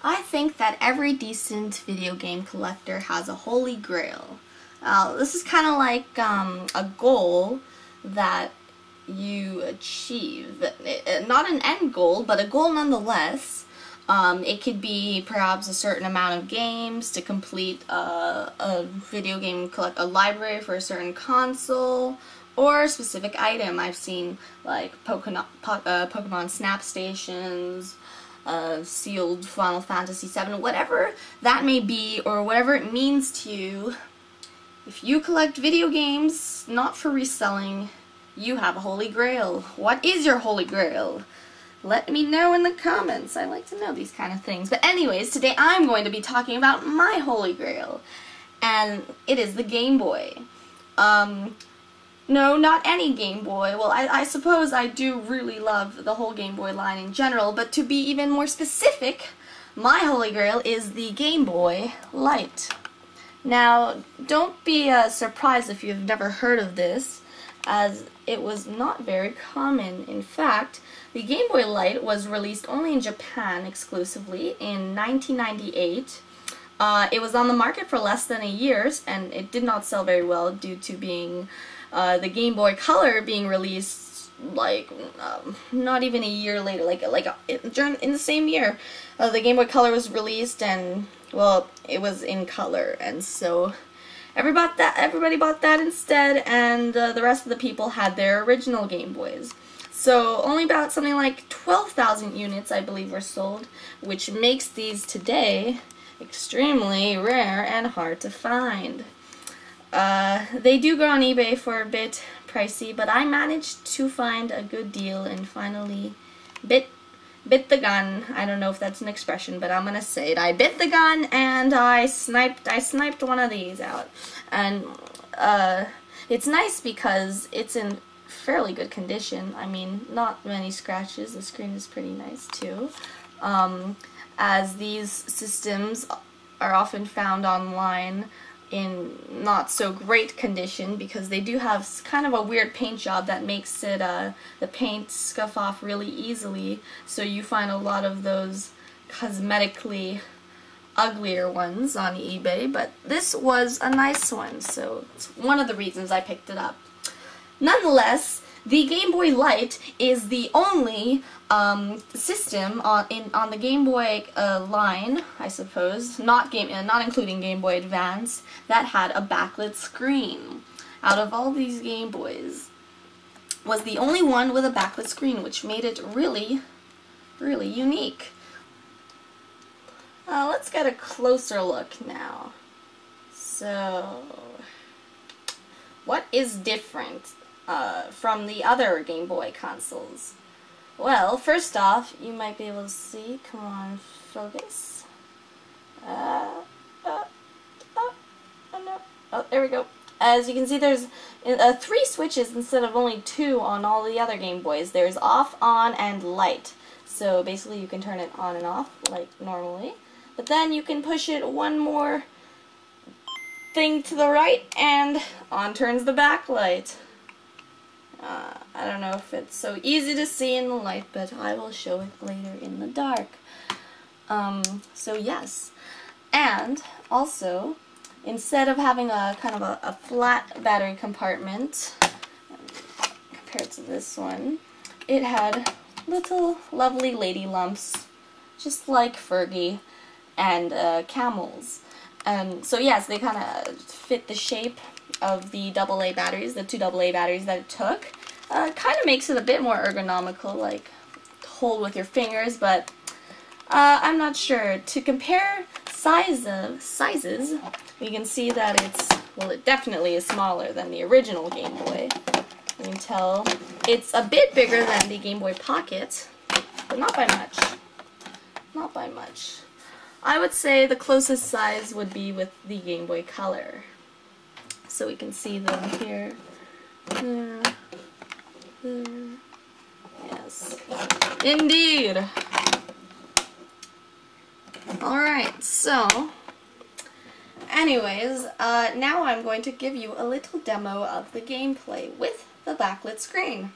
I think that every decent video game collector has a holy grail. This is kind of like a goal that you achieve. Not an end goal, but a goal nonetheless. It could be perhaps a certain amount of games to complete a video game a library for a certain console, or a specific item. I've seen like Pokemon Snap Stations, sealed Final Fantasy VII, whatever that may be, or whatever it means to you. If you collect video games, not for reselling, you have a holy grail. What is your holy grail? Let me know in the comments. I like to know these kind of things. But anyways, today I'm going to be talking about my holy grail, and it is the Game Boy. No, not any Game Boy. Well, I suppose I do really love the whole Game Boy line in general, but to be even more specific, my holy grail is the Game Boy Light. Now, don't be surprised if you've never heard of this, as it was not very common. In fact, the Game Boy Light was released only in Japan exclusively in 1998. It was on the market for less than a year, and it did not sell very well due to being the Game Boy Color being released like not even a year later, in the same year. The Game Boy Color was released, and well, it was in color, and so everybody bought that instead, and the rest of the people had their original Game Boys. So only about something like 12,000 units, I believe, were sold, which makes these today extremely rare and hard to find. They do go on eBay for a bit pricey, but I managed to find a good deal and finally bit the gun. I don't know if that's an expression, but I'm gonna say it. I bit the gun and I sniped one of these out. And it's nice because it's in fairly good condition. I mean, not many scratches. The screen is pretty nice too. As these systems are often found online in not so great condition, because they do have kind of a weird paint job that makes it the paint scuff off really easily, so you find a lot of those cosmetically uglier ones on eBay, but this was a nice one, so it's one of the reasons I picked it up. Nonetheless, the Game Boy Light is the only system on the Game Boy line, I suppose, not including Game Boy Advance, that had a backlit screen. Out of all these Game Boys, was the only one with a backlit screen, which made it really, really unique. Let's get a closer look now. So, what is different from the other Game Boy consoles? Well, first off, you might be able to see, come on, focus. No. Oh, there we go. As you can see, there's 3 switches instead of only 2 on all the other Game Boys. There's off, on, and light. So basically you can turn it on and off like normally. But then you can push it one more thing to the right, and on turns the backlight. I don't know if it's so easy to see in the light, but I will show it later in the dark. So yes. And also, instead of having a kind of a flat battery compartment, compared to this one, it had little lovely lady lumps, just like Fergie and Camels. So yes, they kind of fit the shape of the AA batteries, the 2 AA batteries that it took. Kind of makes it a bit more ergonomical, like hold with your fingers, but I'm not sure. To compare sizes, we can see that it definitely is smaller than the original Game Boy. You can tell it's a bit bigger than the Game Boy Pocket, but not by much. Not by much. I would say the closest size would be with the Game Boy Color. So we can see them here. There. Yes. Indeed! Alright, so anyways, now I'm going to give you a little demo of the gameplay with the backlit screen.